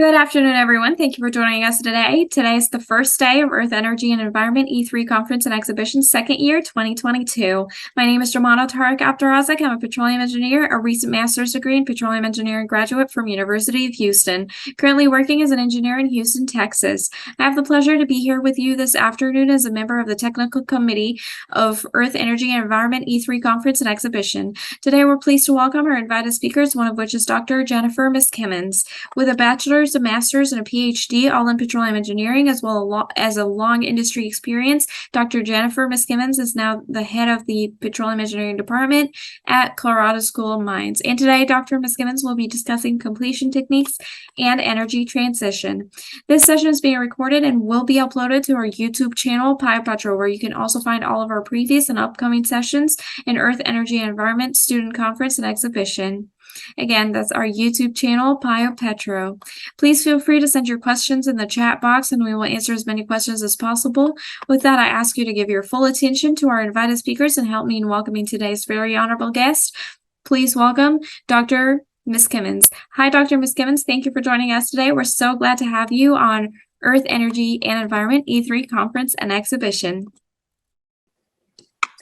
Good afternoon, everyone. Thank you for joining us today. Today is the first day of Earth, Energy, and Environment E3 Conference and Exhibition, second year, 2022. My name is Jamana Tariq Abdurazak. I'm a petroleum engineer, a recent master's degree in petroleum engineering graduate from University of Houston, currently working as an engineer in Houston, Texas. I have the pleasure to be here with you this afternoon as a member of the technical committee of Earth, Energy, and Environment E3 Conference and Exhibition. Today, we're pleased to welcome our invited speakers, one of which is Dr. Jennifer MISKIMINS, with a bachelor's, a master's, and a PhD, all in petroleum engineering, as well as a long industry experience. Dr. Jennifer MISKIMINS is now the head of the petroleum engineering department at Colorado School of Mines. And today, Dr. MISKIMINS will be discussing completion techniques and energy transition. This session is being recorded and will be uploaded to our YouTube channel, PioPetro, where you can also find all of our previous and upcoming sessions in Earth, Energy, and Environment Student Conference and Exhibition. Again, that's our YouTube channel, PioPetro. Please feel free to send your questions in the chat box, and we will answer as many questions as possible. With that, I ask you to give your full attention to our invited speakers and help me in welcoming today's very honorable guest. Please welcome Dr. MISKIMINS. Hi, Dr. MISKIMINS. Thank you for joining us today. We're so glad to have you on Earth, Energy, and Environment E3 Conference and Exhibition.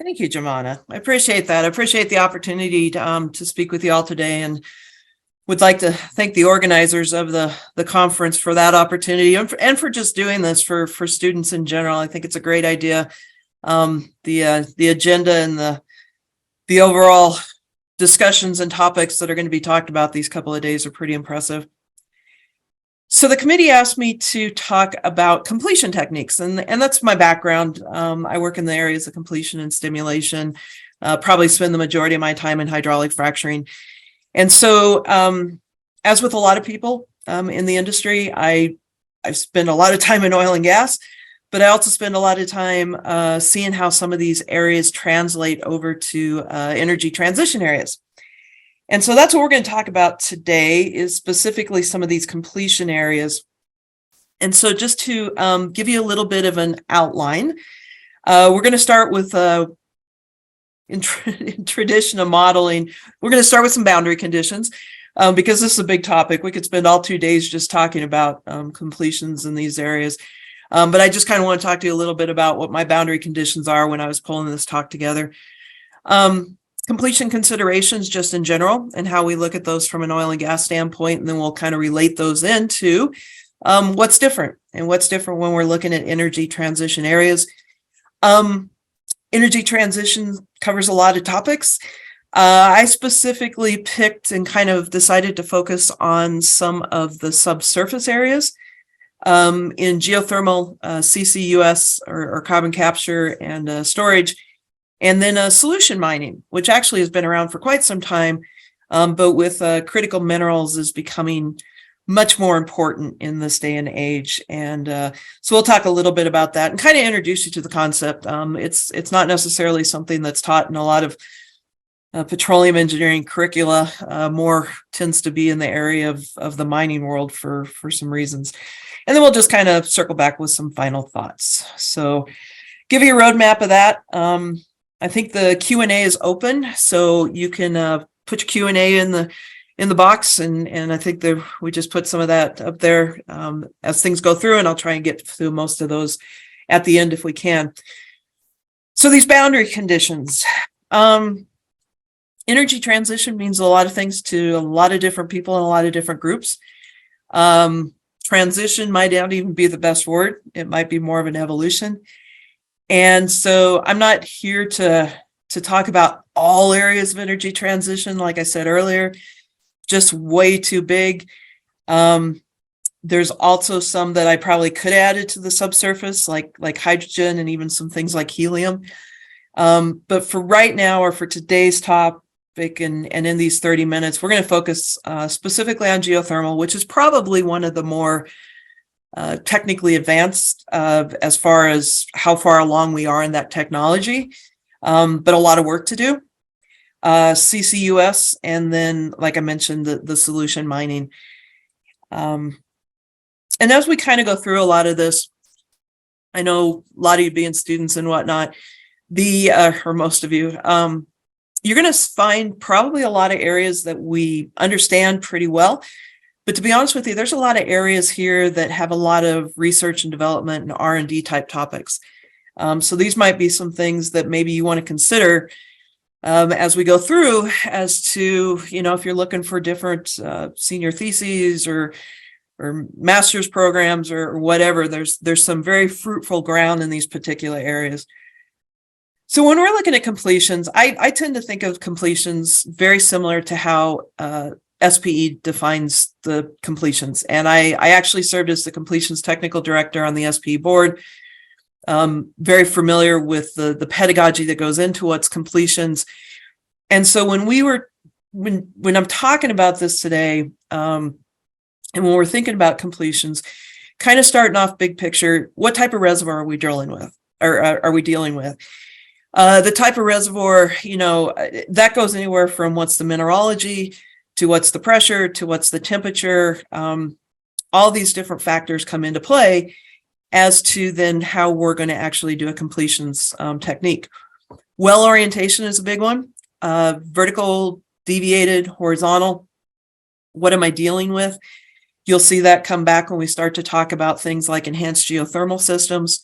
Thank you, Jamana. I appreciate that. I appreciate the opportunity to speak with you all today, and would like to thank the organizers of the conference for that opportunity and for just doing this for students in general. I think it's a great idea. The agenda and the overall discussions and topics that are going to be talked about these couple of days are pretty impressive. So the committee asked me to talk about completion techniques, and that's my background. I work in the areas of completion and stimulation, probably spend the majority of my time in hydraulic fracturing. And so, as with a lot of people in the industry, I spend a lot of time in oil and gas, but I also spend a lot of time seeing how some of these areas translate over to energy transition areas. And so that's what we're going to talk about today, is specifically some of these completion areas. And so just to give you a little bit of an outline, we're going to start with, in tradition of modeling, we're going to start with some boundary conditions because this is a big topic. We could spend all 2 days just talking about completions in these areas. But I just kind of want to talk to you a little bit about what my boundary conditions are when I was pulling this talk together. Completion considerations just in general, and how we look at those from an oil and gas standpoint, and then we'll kind of relate those into what's different when we're looking at energy transition areas. Energy transition covers a lot of topics. I specifically picked and kind of decided to focus on some of the subsurface areas in geothermal, CCUS or carbon capture and storage. And then solution mining, which actually has been around for quite some time, but with critical minerals is becoming much more important in this day and age. And so we'll talk a little bit about that and kind of introduce you to the concept. It's not necessarily something that's taught in a lot of petroleum engineering curricula. More tends to be in the area of the mining world for some reasons. And then we'll just kind of circle back with some final thoughts. So give you a roadmap of that. I think the Q&A is open, so you can put your Q&A in the box, and I think we just put some of that up there as things go through, and I'll try and get through most of those at the end if we can. So these boundary conditions. Energy transition means a lot of things to a lot of different people in a lot of different groups. Transition might not even be the best word. It might be more of an evolution. And so I'm not here to talk about all areas of energy transition. Like I said earlier, just way too big. There's also some that I probably could have added to the subsurface, like hydrogen and even some things like helium. But for right now, or for today's topic and in these 30 minutes, we're going to focus specifically on geothermal, which is probably one of the more technically advanced as far as how far along we are in that technology, but a lot of work to do. CCUS, and then, like I mentioned, the solution mining. And as we kind of go through a lot of this, I know a lot of you being students and whatnot, or most of you, you're going to find probably a lot of areas that we understand pretty well, But to be honest with you, there's a lot of areas here that have a lot of research and development and R&D type topics. So these might be some things that maybe you want to consider as we go through, as to, if you're looking for different senior theses or master's programs or whatever, there's some very fruitful ground in these particular areas. So when we're looking at completions, I tend to think of completions very similar to how SPE defines the completions. And I actually served as the completions technical director on the SPE board. Very familiar with the pedagogy that goes into what's completions. And so when I'm talking about this today, and when we're thinking about completions, kind of starting off big picture, what type of reservoir are we drilling with, or are we dealing with? The type of reservoir, that goes anywhere from what's the mineralogy to what's the pressure to what's the temperature. All these different factors come into play as to then how we're going to actually do a completions technique. Well orientation is a big one. Vertical, deviated, horizontal. What am I dealing with? You'll see that come back when we start to talk about things like enhanced geothermal systems.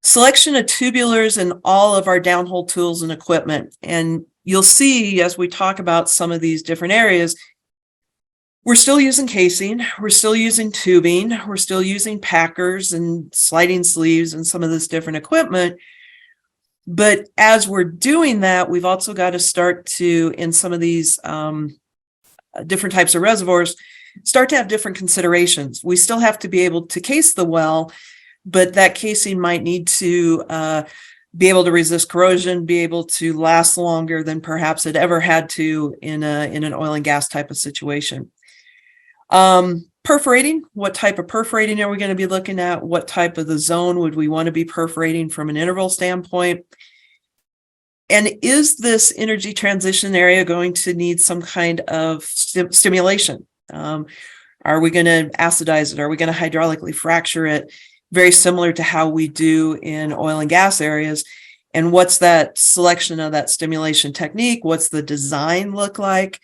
Selection of tubulars and all of our downhole tools and equipment. And you'll see as we talk about some of these different areas, we're still using casing, we're still using tubing, we're still using packers and sliding sleeves and some of this different equipment. But as we're doing that, we've also got to start to, in some of these different types of reservoirs, start to have different considerations. We still have to be able to case the well, but that casing might need to be able to resist corrosion, be able to last longer than perhaps it ever had to in an oil and gas type of situation. Perforating, what type of perforating are we going to be looking at? What type of the zone would we want to be perforating from an interval standpoint? And is this energy transition area going to need some kind of stimulation? Are we going to acidize it? Are we going to hydraulically fracture it? Very similar to how we do in oil and gas areas. And what's that selection of that stimulation technique? What's the design look like?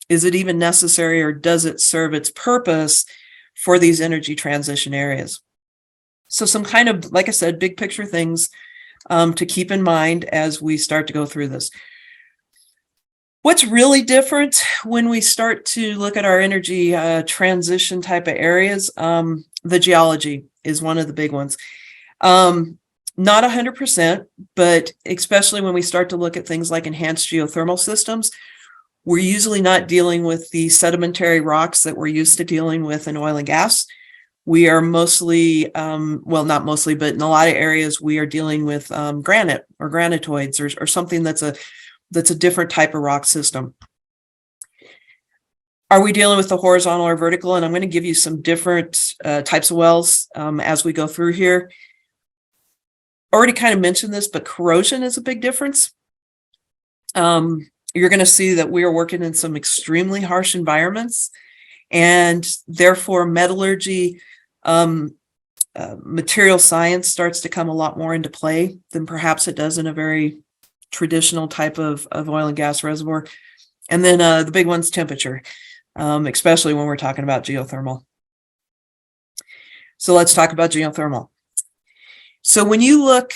Is it even necessary, or does it serve its purpose for these energy transition areas? So some kind of, like I said, big picture things to keep in mind as we start to go through this. What's really different when we start to look at our energy transition type of areas, the geology is one of the big ones. Not 100%, but especially when we start to look at things like enhanced geothermal systems, we're usually not dealing with the sedimentary rocks that we're used to dealing with in oil and gas. We are mostly, well, not mostly, but in a lot of areas, we are dealing with granite or granitoids or something that's a different type of rock system. Are we dealing with the horizontal or vertical? And I'm going to give you some different types of wells as we go through here. Already kind of mentioned this, but corrosion is a big difference. You're going to see that we are working in some extremely harsh environments, and therefore metallurgy, material science starts to come a lot more into play than perhaps it does in a very traditional type of oil and gas reservoir. And then the big one's temperature, especially when we're talking about geothermal. So let's talk about geothermal. So when you look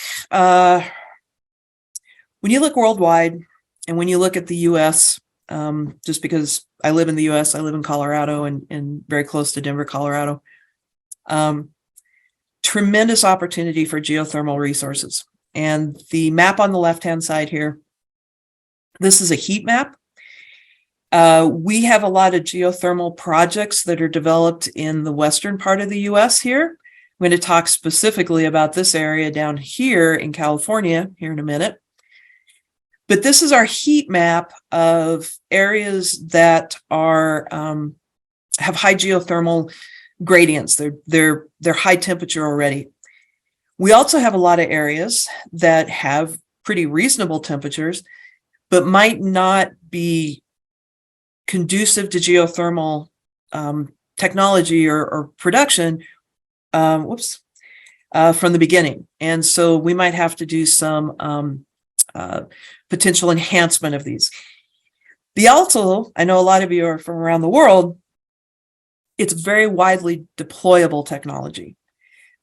worldwide, and when you look at the U.S., just because I live in the U.S., I live in Colorado and very close to Denver, Colorado, tremendous opportunity for geothermal resources. And the map on the left-hand side here, this is a heat map. We have a lot of geothermal projects that are developed in the western part of the U.S. here. I'm going to talk specifically about this area down here in California here in a minute. But this is our heat map of areas that are have high geothermal gradients. They're high temperature already. We also have a lot of areas that have pretty reasonable temperatures, but might not be conducive to geothermal technology or production from the beginning. And so we might have to do some potential enhancement of these. I know a lot of you are from around the world. It's very widely deployable technology.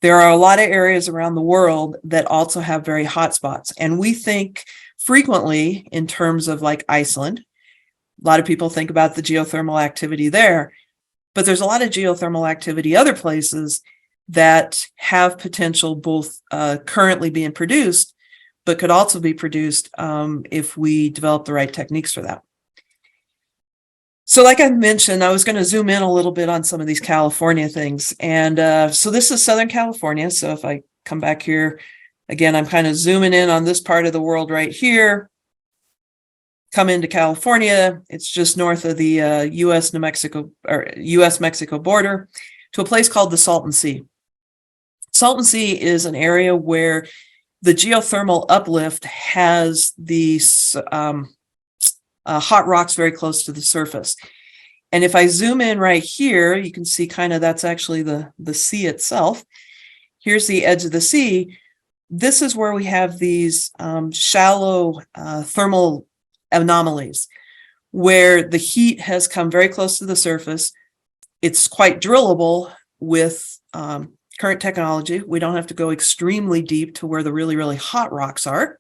There are a lot of areas around the world that also have very hot spots. And we think frequently in terms of like Iceland. A lot of people think about the geothermal activity there, but there's a lot of geothermal activity other places that have potential both currently being produced, but could also be produced if we develop the right techniques for that. So like I mentioned, I was going to zoom in a little bit on some of these California things. And so this is Southern California. So if I come back here, again, I'm kind of zooming in on this part of the world right here. Come into California, it's just north of the U.S. New Mexico or U.S. Mexico border to a place called the Salton Sea. Salton Sea is an area where the geothermal uplift has these hot rocks very close to the surface. And if I zoom in right here, you can see kind of that's actually the sea itself. Here's the edge of the sea. This is where we have these shallow thermal anomalies where the heat has come very close to the surface. It's quite drillable with current technology. We don't have to go extremely deep to where the really, really hot rocks are.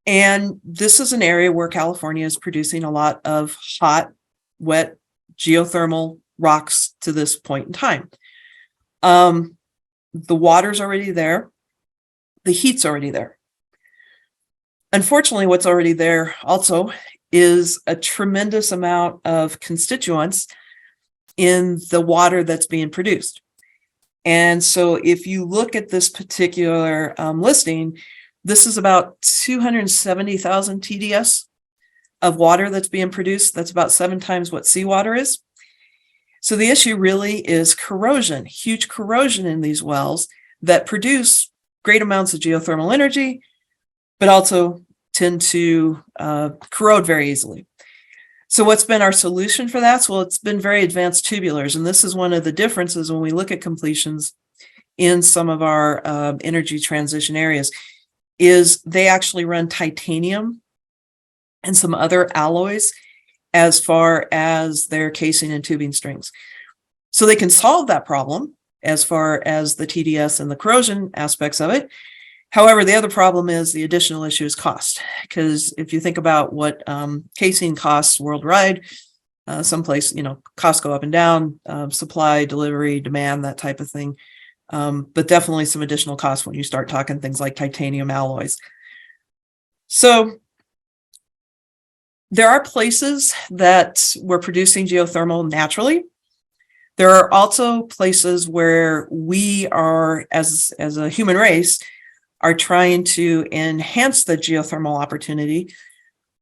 And this is an area where California is producing a lot of hot, wet geothermal rocks to this point in time. The water's already there. The heat's already there. Unfortunately, what's already there also is a tremendous amount of constituents in the water that's being produced. And so if you look at this particular listing, this is about 270,000 TDS of water that's being produced. That's about 7 times what seawater is. So the issue really is corrosion, huge corrosion in these wells that produce great amounts of geothermal energy, but also tend to corrode very easily. So what's been our solution for that? Well, it's been very advanced tubulars. And this is one of the differences when we look at completions in some of our energy transition areas, is they actually run titanium and some other alloys as far as their casing and tubing strings. So they can solve that problem as far as the TDS and the corrosion aspects of it. However, the other problem is the additional issue is cost, because if you think about what casing costs worldwide, someplace, costs go up and down, supply, delivery, demand, that type of thing. But definitely some additional costs when you start talking things like titanium alloys. So there are places that we're producing geothermal naturally. There are also places where we are, as a human race, are trying to enhance the geothermal opportunity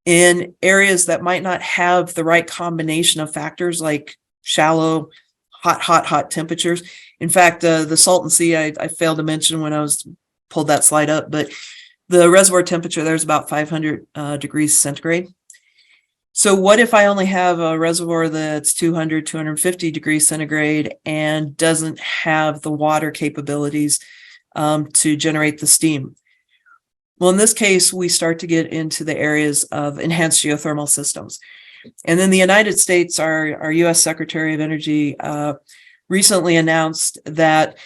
in areas that might not have the right combination of factors like shallow, hot temperatures. In fact, the Salton Sea, I failed to mention when I was pulled that slide up, but the reservoir temperature there is about 500 degrees centigrade. So what if I only have a reservoir that's 200, 250 degrees centigrade and doesn't have the water capabilities to generate the steam? Well, in this case, we start to get into the areas of enhanced geothermal systems. And then the United States, our U.S. Secretary of Energy recently announced that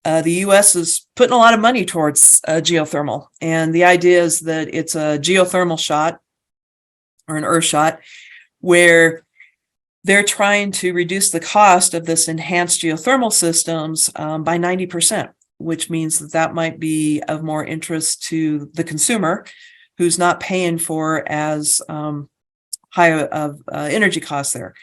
the U.S. is putting a lot of money towards geothermal. And the idea is that it's a geothermal shot or an earth shot where they're trying to reduce the cost of this enhanced geothermal systems by 90%, which means that might be of more interest to the consumer who's not paying for as high of energy costs there.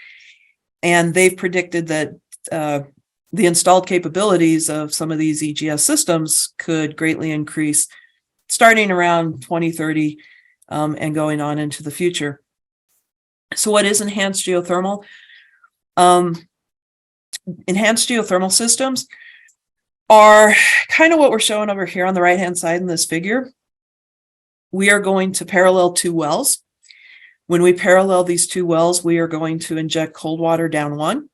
And they've predicted that the installed capabilities of some of these EGS systems could greatly increase starting around 2030 and going on into the future. So what is enhanced geothermal? Enhanced geothermal systems are kind of what we're showing over here on the right-hand side in this figure. We are going to parallel 2 wells. When we parallel these 2 wells, we are going to inject cold water down one,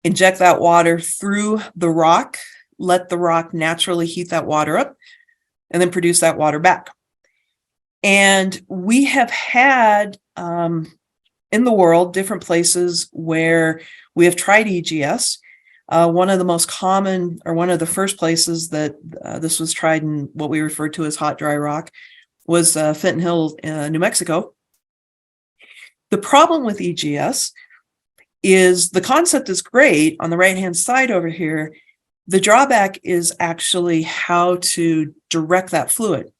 inject that water through the rock, let the rock naturally heat that water up, and then produce that water back. And we have had in the world different places where we have tried EGS. One of the most common, or one of the first places that this was tried in what we refer to as hot, dry rock, was Fenton Hill, New Mexico. The problem with EGS is the concept is great on the right-hand side over here. The drawback is actually how to direct that fluid.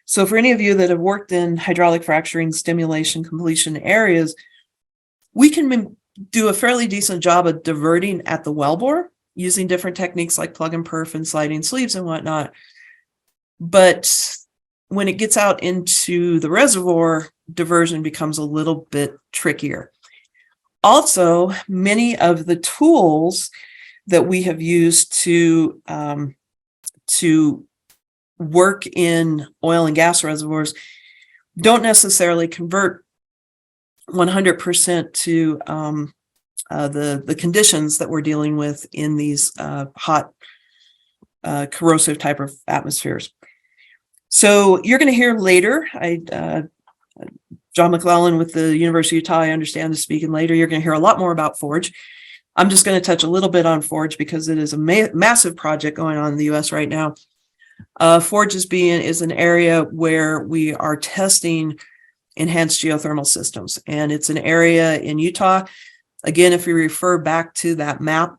So for any of you that have worked in hydraulic fracturing, stimulation, completion areas, we can do a fairly decent job of diverting at the wellbore using different techniques like plug and perf and sliding sleeves and whatnot. But when it gets out into the reservoir, diversion becomes a little bit trickier. Also, many of the tools that we have used to work in oil and gas reservoirs don't necessarily convert 100% to the conditions that we're dealing with in these hot, corrosive type of atmospheres. So you're going to hear later, John McClellan with the University of Utah, I understand, is speaking later. You're going to hear a lot more about Forge. I'm just going to touch a little bit on Forge because it is a massive project going on in the U.S. right now. Forge is an area where we are testing enhanced geothermal systems, and it's an area in Utah. Again, if you refer back to that map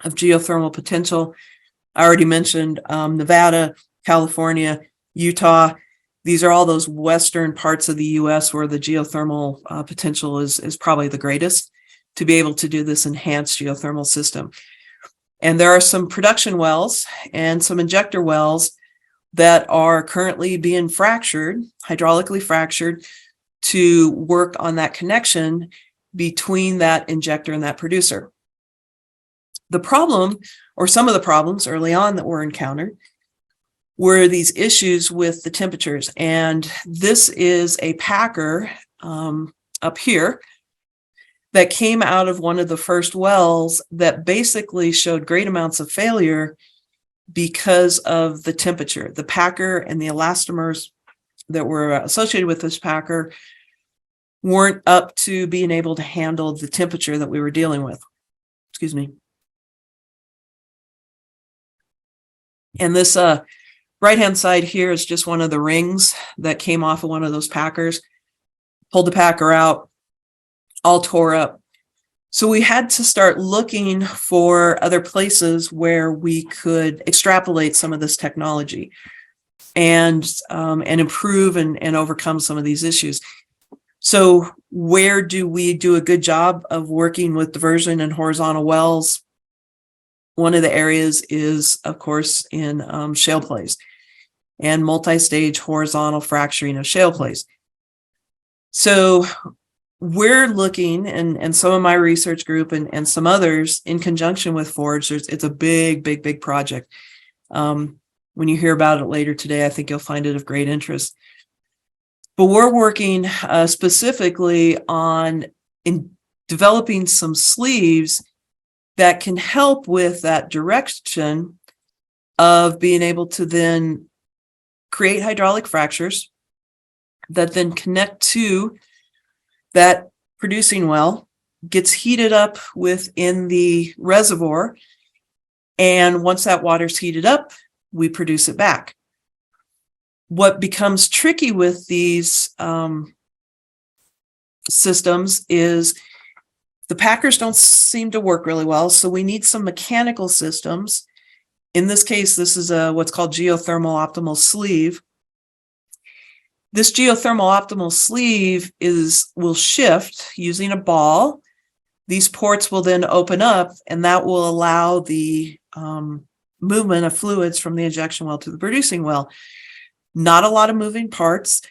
of geothermal potential, I already mentioned Nevada, California, Utah. These are all those western parts of the U.S. where the geothermal potential is probably the greatest to be able to do this enhanced geothermal system. And there are some production wells and some injector wells that are currently being fractured, hydraulically fractured, to work on that connection between that injector and that producer. The problem, or some of the problems early on that were encountered, were these issues with the temperatures. And this is a packer up here that came out of one of the first wells that basically showed great amounts of failure because of the temperature. The packer and the elastomers that were associated with this packer weren't up to being able to handle the temperature that we were dealing with. Excuse me. And this right-hand side here is just one of the rings that came off of one of those packers. Pulled the packer out, all tore up. So we had to start looking for other places where we could extrapolate some of this technology and improve and overcome some of these issues. So where do we do a good job of working with diversion and horizontal wells? One of the areas is, of course, in shale plays and multi-stage horizontal fracturing of shale plays. So we're looking, and some of my research group and some others in conjunction with Forge, it's a big project. When you hear about it later today, I think you'll find it of great interest. But we're working specifically on developing some sleeves that can help with that direction of being able to then create hydraulic fractures that then connect to that producing well, gets heated up within the reservoir, and once that water's heated up, we produce it back. What becomes tricky with these systems is the packers don't seem to work really well, so we need some mechanical systems. In this case, this is what's called geothermal optimal sleeve. This geothermal optimal sleeve will shift using a ball. These ports will then open up, and that will allow the movement of fluids from the injection well to the producing well. Not a lot of moving parts,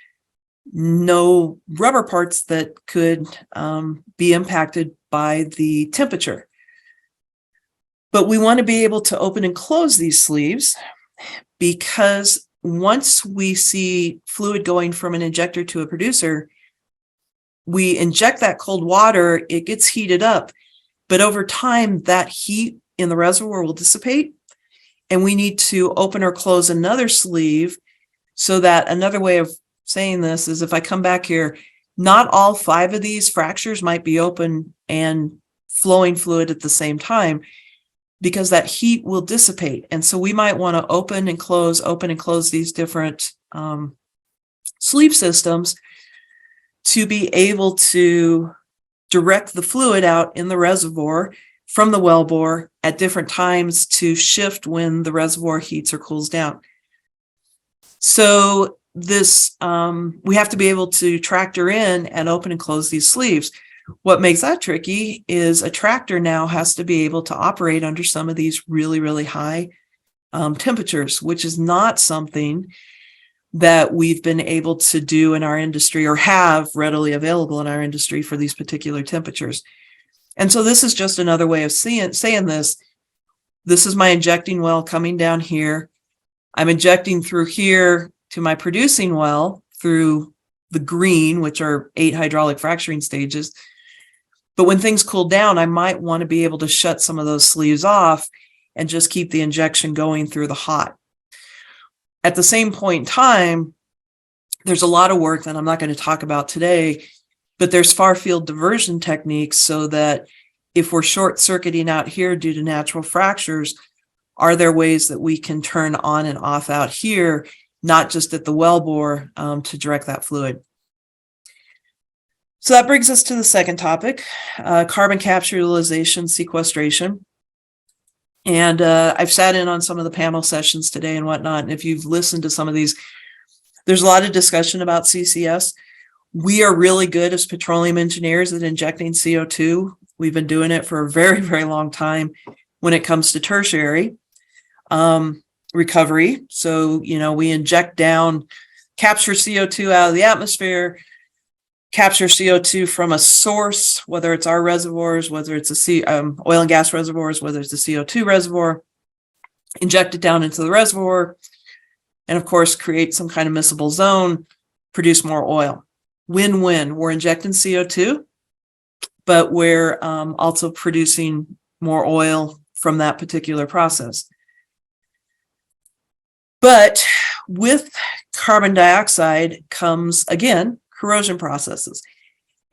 no rubber parts that could be impacted by the temperature. But we want to be able to open and close these sleeves, because once we see fluid going from an injector to a producer, we inject that cold water, it gets heated up, but over time that heat in the reservoir will dissipate, and we need to open or close another sleeve so that another way of saying this is if I come back here, not all 5 of these fractures might be open and flowing fluid at the same time, because that heat will dissipate. And so we might want to open and close these different sleeve systems to be able to direct the fluid out in the reservoir from the wellbore at different times to shift when the reservoir heats or cools down. So this, we have to be able to tractor in and open and close these sleeves. What makes that tricky is a tractor now has to be able to operate under some of these really, really high temperatures, which is not something that we've been able to do in our industry or have readily available in our industry for these particular temperatures. And so this is just another way of saying this. This is my injecting well coming down here. I'm injecting through here to my producing well through the green, which are 8 hydraulic fracturing stages. But when things cool down, I might want to be able to shut some of those sleeves off and just keep the injection going through the hot. At the same point in time, there's a lot of work that I'm not going to talk about today, but there's far field diversion techniques so that if we're short circuiting out here due to natural fractures, are there ways that we can turn on and off out here, not just at the wellbore, to direct that fluid? So that brings us to the second topic, carbon capture, utilization, sequestration. And I've sat in on some of the panel sessions today and whatnot. And if you've listened to some of these, there's a lot of discussion about CCS. We are really good as petroleum engineers at injecting CO2. We've been doing it for a very, very long time when it comes to tertiary recovery. So, we inject down, capture CO2 out of the atmosphere, capture CO2 from a source, whether it's our reservoirs, whether it's oil and gas reservoirs, whether it's a CO2 reservoir, inject it down into the reservoir, and of course, create some kind of miscible zone, produce more oil. Win-win. We're injecting CO2, but we're also producing more oil from that particular process. But with carbon dioxide comes, again, corrosion processes.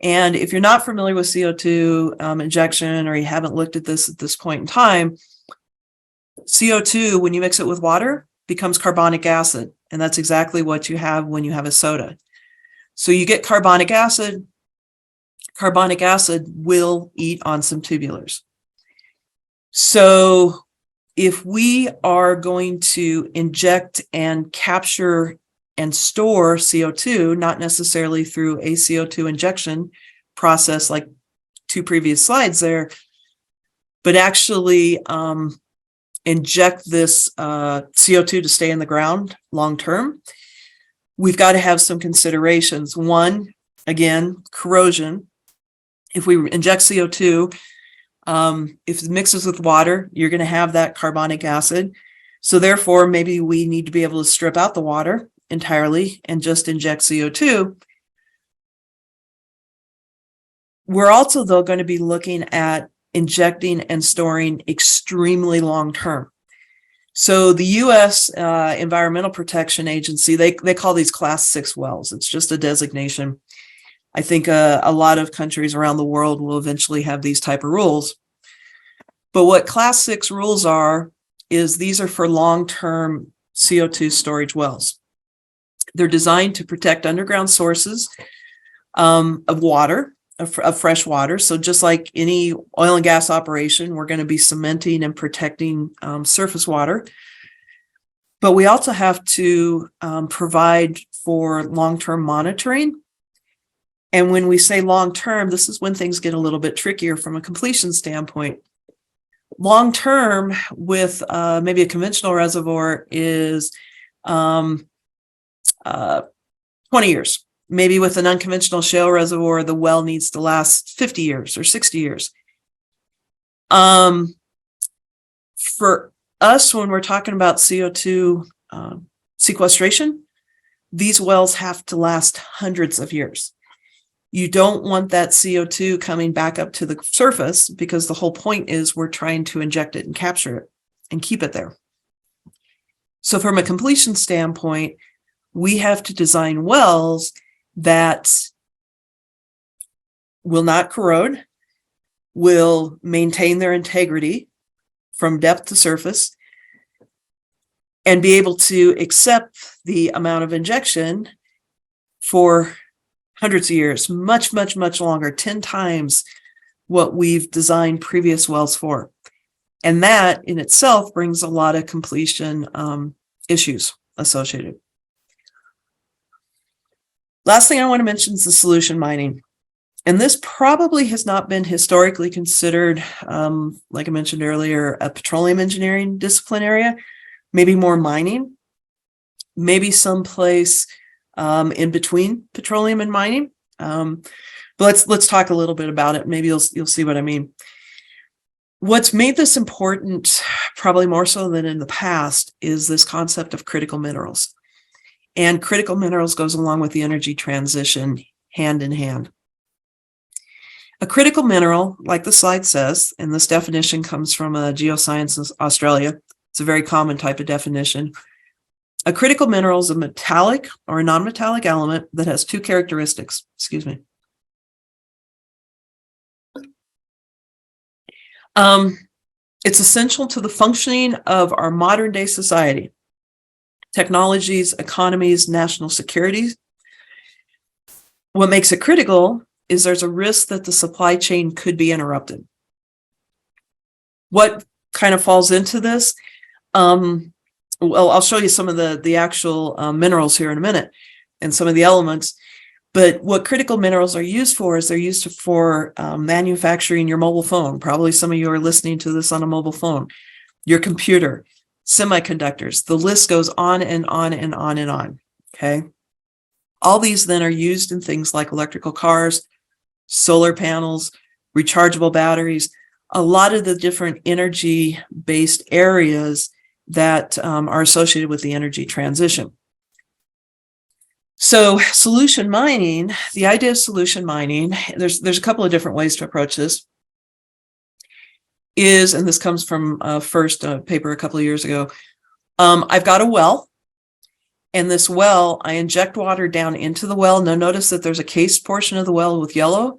And if you're not familiar with CO2 injection, or you haven't looked at this point in time, CO2, when you mix it with water, becomes carbonic acid. And that's exactly what you have when you have a soda. So you get carbonic acid. Carbonic acid will eat on some tubulars. So if we are going to inject and capture and store CO2, not necessarily through a CO2 injection process like 2 previous slides there, but actually inject this CO2 to stay in the ground long term, we've got to have some considerations. One, again, corrosion. If we inject CO2, if it mixes with water, you're going to have that carbonic acid. So therefore, maybe we need to be able to strip out the water entirely and just inject CO2. We're also, though, going to be looking at injecting and storing extremely long term. So the U.S. Environmental Protection Agency, they call these Class 6 wells. It's just a designation. I think a lot of countries around the world will eventually have these type of rules. But what Class 6 rules are is these are for long-term CO2 storage wells. They're designed to protect underground sources of water, of fresh water. So just like any oil and gas operation, we're going to be cementing and protecting surface water. But we also have to provide for long-term monitoring. And when we say long-term, this is when things get a little bit trickier from a completion standpoint. Long-term with maybe a conventional reservoir is 20 years. Maybe with an unconventional shale reservoir, the well needs to last 50 years or 60 years. For us, when we're talking about CO2 sequestration, these wells have to last hundreds of years. You don't want that CO2 coming back up to the surface, because the whole point is we're trying to inject it and capture it and keep it there. So from a completion standpoint, we have to design wells that will not corrode, will maintain their integrity from depth to surface, and be able to accept the amount of injection for hundreds of years, much, much, much longer, 10 times what we've designed previous wells for. And that in itself brings a lot of completion issues associated. Last thing I want to mention is the solution mining. And this probably has not been historically considered, like I mentioned earlier, a petroleum engineering discipline area, maybe more mining, maybe someplace in between petroleum and mining. But let's talk a little bit about it. Maybe you'll see what I mean. What's made this important, probably more so than in the past, is this concept of critical minerals. And critical minerals goes along with the energy transition hand in hand. A critical mineral, like the slide says, and this definition comes from Geoscience Australia. It's a very common type of definition. A critical mineral is a metallic or a non-metallic element that has two characteristics. Excuse me. It's essential to the functioning of our modern day society, technologies, economies, national security. What makes it critical is there's a risk that the supply chain could be interrupted. What kind of falls into this? Well, I'll show you some of the actual minerals here in a minute and some of the elements. But what critical minerals are used for is they're used for manufacturing your mobile phone. Probably some of you are listening to this on a mobile phone, your computer, semiconductors. The list goes on and on and on and on. Okay. All these then are used in things like electrical cars, solar panels, rechargeable batteries, a lot of the different energy-based areas that are associated with the energy transition. So solution mining, the idea of solution mining, there's a couple of different ways to approach this, is, and this comes from first paper a couple of years ago, I've got a well, and this well, I inject water down into the well. Now notice that there's a cased portion of the well with yellow,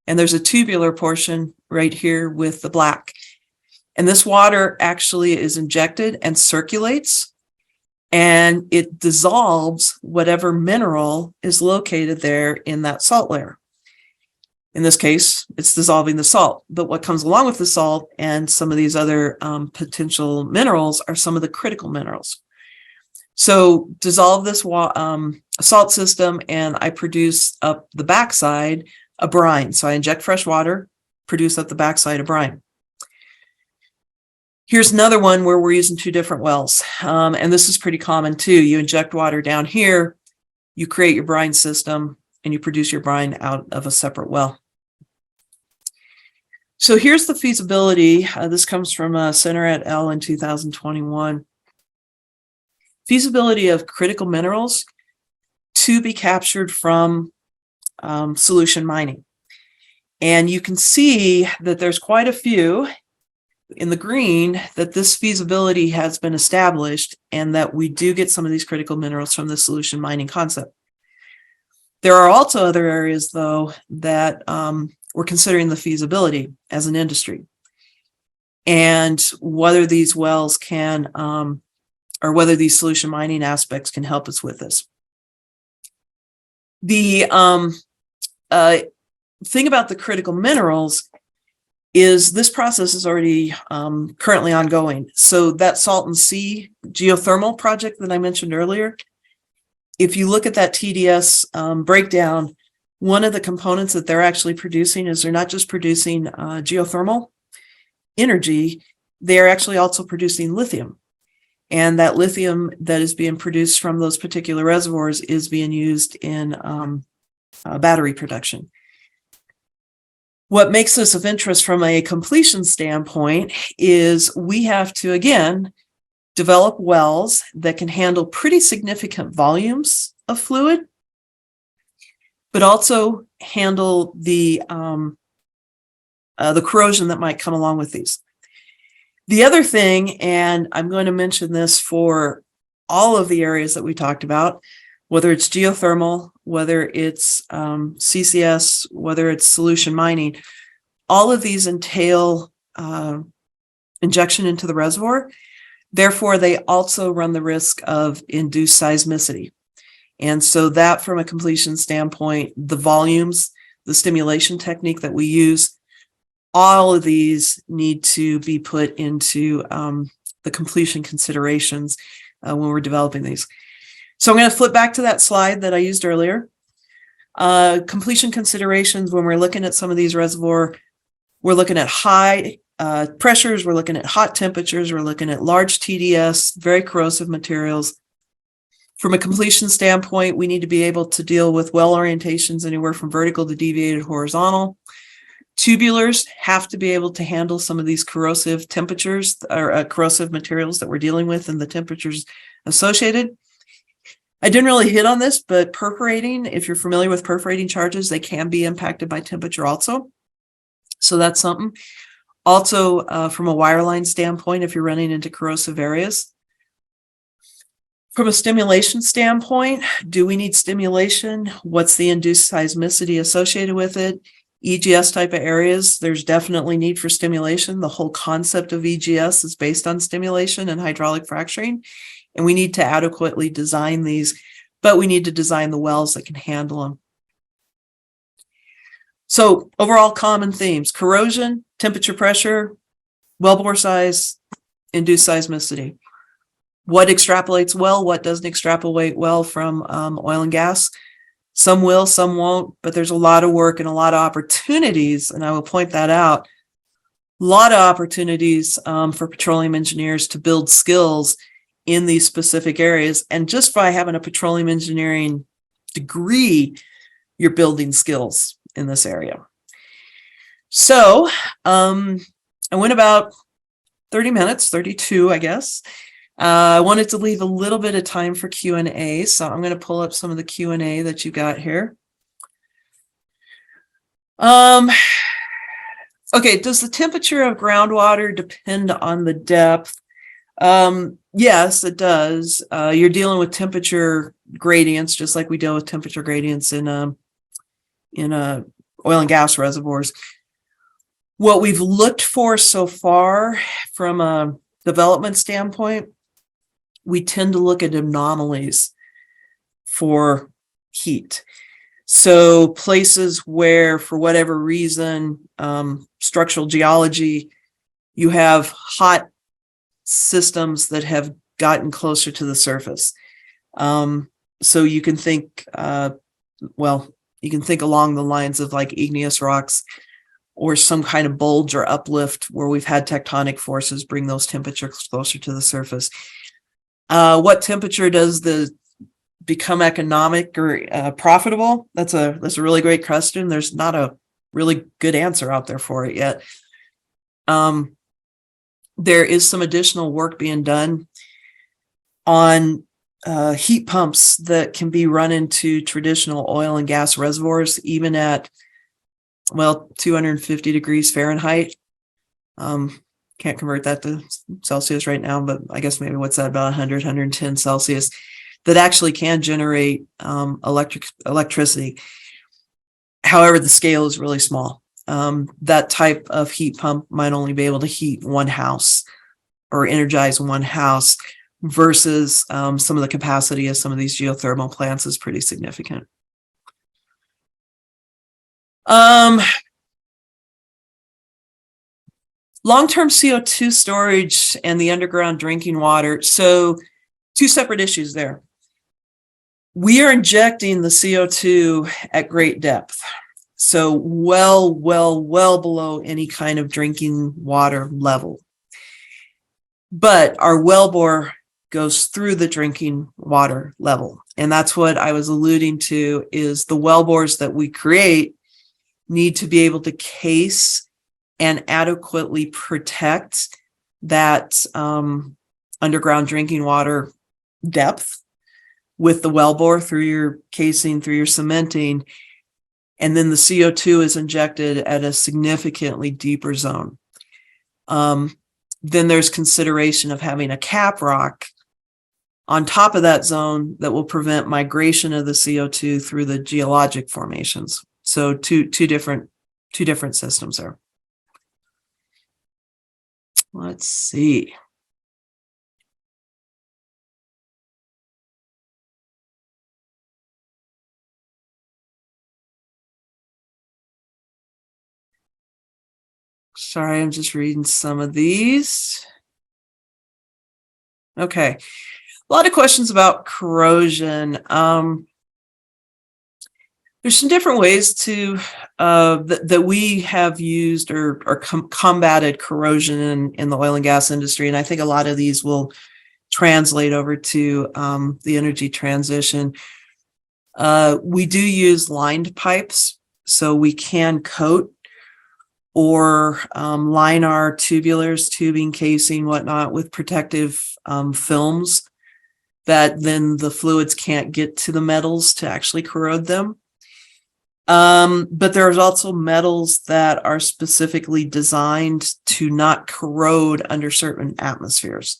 and there's a tubular portion right here with the black. And this water actually is injected and circulates, and it dissolves whatever mineral is located there in that salt layer. In this case, it's dissolving the salt. But what comes along with the salt and some of these other potential minerals are some of the critical minerals. So dissolve this salt system, and I produce up the backside a brine. So I inject fresh water, produce up the backside a brine. Here's another one where we're using two different wells. And this is pretty common too. You inject water down here, you create your brine system, and you produce your brine out of a separate well. So here's the feasibility. This comes from Center et al. In 2021. Feasibility of critical minerals to be captured from solution mining. And you can see that there's quite a few in the green that this feasibility has been established, and that we do get some of these critical minerals from the solution mining concept. There are also other areas, though, that we're considering the feasibility as an industry, and whether these wells can, or whether these solution mining aspects can help us with this. The thing about the critical minerals is this process is already currently ongoing. So that Salton Sea geothermal project that I mentioned earlier, if you look at that TDS breakdown, one of the components that they're actually producing is they're not just producing geothermal energy, they're actually also producing lithium. And that lithium that is being produced from those particular reservoirs is being used in battery production. What makes this of interest from a completion standpoint is we have to, again, develop wells that can handle pretty significant volumes of fluid, but also handle the corrosion that might come along with these. The other thing, and I'm going to mention this for all of the areas that we talked about, whether it's geothermal, whether it's CCS, whether it's solution mining, all of these entail injection into the reservoir. Therefore, they also run the risk of induced seismicity. And so that, from a completion standpoint, the volumes, the stimulation technique that we use, all of these need to be put into the completion considerations when we're developing these. So I'm going to flip back to that slide that I used earlier. Completion considerations, when we're looking at some of these reservoir, we're looking at high pressures, we're looking at hot temperatures, we're looking at large TDS, very corrosive materials. From a completion standpoint, we need to be able to deal with well orientations anywhere from vertical to deviated horizontal. Tubulars have to be able to handle some of these corrosive temperatures or corrosive materials that we're dealing with and the temperatures associated. I didn't really hit on this, but perforating, if you're familiar with perforating charges, they can be impacted by temperature also. So that's something. Also, from a wireline standpoint, if you're running into corrosive areas. From a stimulation standpoint, do we need stimulation? What's the induced seismicity associated with it? EGS type of areas, there's definitely need for stimulation. The whole concept of EGS is based on stimulation and hydraulic fracturing, and we need to adequately design these, but we need to design the wells that can handle them. So overall common themes: corrosion, temperature, pressure, wellbore size, induced seismicity. What extrapolates well, what doesn't extrapolate well from oil and gas? Some will, some won't, but there's a lot of work and a lot of opportunities, and I will point that out. A lot of opportunities for petroleum engineers to build skills in these specific areas. And just by having a petroleum engineering degree, you're building skills in this area. So I went about 30 minutes, 32, I guess. I wanted to leave a little bit of time for Q&A, so I'm going to pull up some of the Q&A that you got here. Okay, does the temperature of groundwater depend on the depth? Yes, it does. You're dealing with temperature gradients, just like we deal with temperature gradients in oil and gas reservoirs. What we've looked for so far from a development standpoint, we tend to look at anomalies for heat. So places where, for whatever reason, structural geology, you have hot systems that have gotten closer to the surface. So you can think, you can think along the lines of like igneous rocks or some kind of bulge or uplift where we've had tectonic forces bring those temperatures closer to the surface. What temperature does the become economic or profitable? That's a really great question. There's not a really good answer out there for it yet. There is some additional work being done on heat pumps that can be run into traditional oil and gas reservoirs, even at 250 degrees Fahrenheit. Can't convert that to Celsius right now, but I guess maybe what's that, about 100, 110 Celsius, that actually can generate electricity. However, the scale is really small. That type of heat pump might only be able to heat one house or energize one house versus some of the capacity of some of these geothermal plants is pretty significant. Long-term CO2 storage and the underground drinking water. So two separate issues there. We are injecting the CO2 at great depth. So well below any kind of drinking water level. But our wellbore goes through the drinking water level. And that's what I was alluding to, is the wellbores that we create need to be able to case and adequately protect that underground drinking water depth with the wellbore through your casing, through your cementing, and then the CO2 is injected at a significantly deeper zone. Then there's consideration of having a cap rock on top of that zone that will prevent migration of the CO2 through the geologic formations. So two different systems there. Let's see. Sorry, I'm just reading some of these. Okay. A lot of questions about corrosion. There's some different ways to that we have used or combated corrosion in the oil and gas industry, and I think a lot of these will translate over to the energy transition. We do use lined pipes, so we can coat or line our tubulars, tubing, casing, whatnot with protective films that then the fluids can't get to the metals to actually corrode them. But there's also metals that are specifically designed to not corrode under certain atmospheres.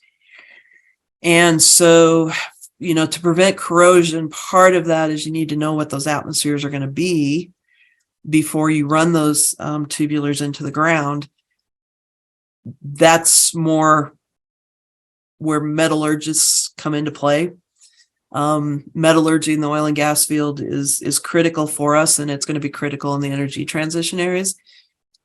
And so, to prevent corrosion, part of that is you need to know what those atmospheres are going to be before you run those tubulars into the ground. That's more where metallurgists come into play. Metallurgy in the oil and gas field is critical for us, and it's going to be critical in the energy transition areas.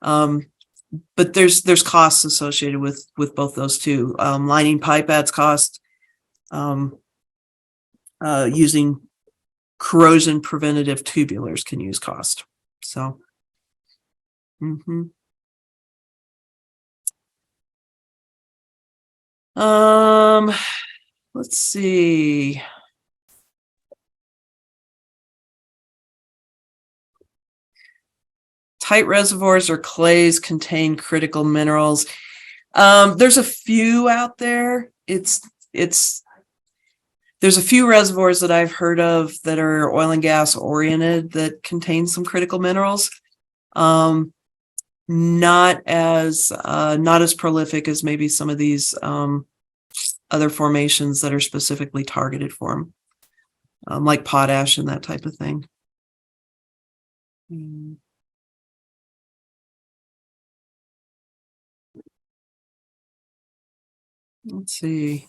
But there's costs associated with both those two. Lining pipe adds cost. Using corrosion preventative tubulars can use cost. So, let's see. Tight reservoirs or clays contain critical minerals. There's a few out there. There's a few reservoirs that I've heard of that are oil and gas oriented that contain some critical minerals. Not as prolific as maybe some of these other formations that are specifically targeted for them, like potash and that type of thing. Let's see.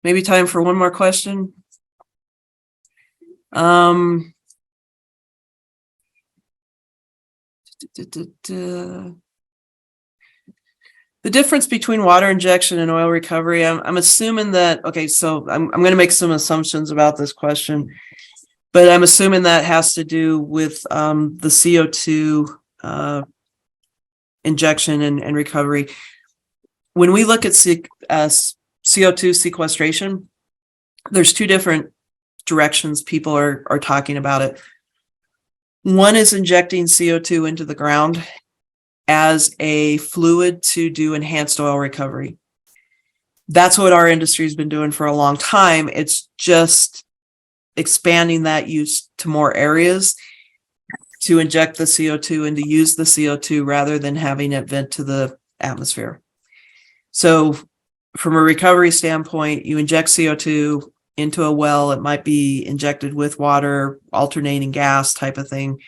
Maybe time for one more question. The difference between water injection and oil recovery, I'm assuming that, okay, so I'm going to make some assumptions about this question, but I'm assuming that has to do with the CO2 injection and recovery. When we look at CO2 sequestration, there's two different directions people are talking about it. One is injecting CO2 into the ground as a fluid to do enhanced oil recovery. That's what our industry has been doing for a long time. It's just expanding that use to more areas to inject the CO2 and to use the CO2 rather than having it vent to the atmosphere. So from a recovery standpoint, you inject CO2 into a well. It might be injected with water, alternating gas type of thing.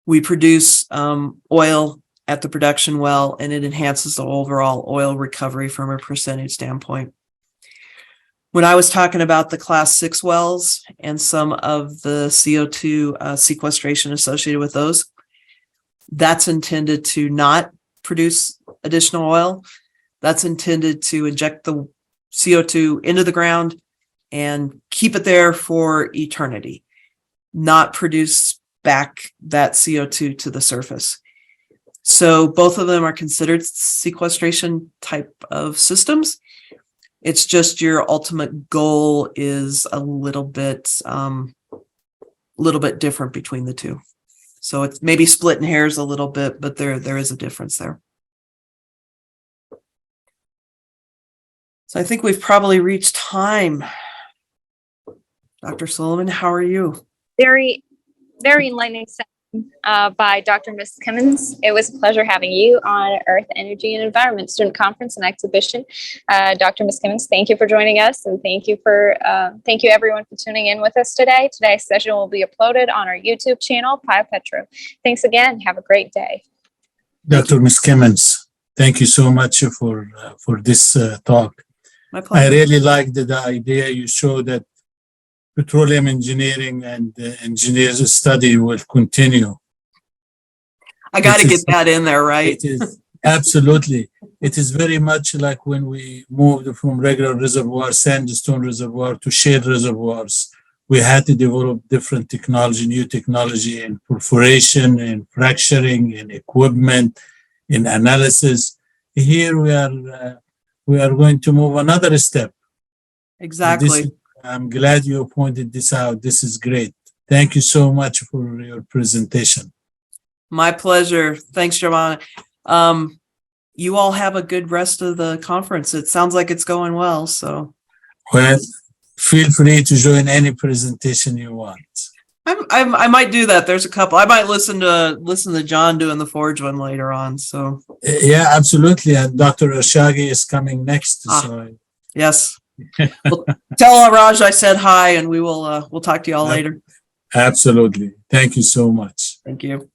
We produce oil at the production well, and it enhances the overall oil recovery from a percentage standpoint. When I was talking about the class 6 wells and some of the CO2 sequestration associated with those, that's intended to not produce additional oil. That's intended to inject the CO2 into the ground and keep it there for eternity, not produce back that CO2 to the surface. So both of them are considered sequestration type of systems. It's just your ultimate goal is a little bit different between the two. So it's maybe splitting hairs a little bit, but there is a difference there. So I think we've probably reached time. Dr. Sullivan, how are you? Very, very enlightening. by Dr. MISKIMINS. It was a pleasure having you on Earth, Energy, and Environment Student Conference and Exhibition. Dr. MISKIMINS, thank you for joining us, and thank you everyone for tuning in with us today. Today's session will be uploaded on our YouTube channel, Pi Petro. Thanks again. Have a great day. Dr. MISKIMINS, thank you so much for this talk. My pleasure. I really liked the idea you showed that petroleum engineering and engineers study will continue. I got to get that in there, right? It is absolutely. It is very much like when we moved from regular reservoir, sandstone reservoir to shale reservoirs. We had to develop different technology, new technology in perforation, in fracturing, in equipment, in analysis. Here we are going to move another step. Exactly. I'm glad you pointed this out. This is great. Thank you so much for your presentation. My pleasure. Thanks, Jamana. You all have a good rest of the conference. It sounds like it's going well. So, Well, feel free to join any presentation you want. I might do that. There's a couple. I might listen to John doing the Forge one later on. So, Yeah, absolutely. And Dr. Ershagi is coming next. So yes. Well, tell Raj I said hi, and we'll talk to you all later. absolutely. Thank you so much. Thank you.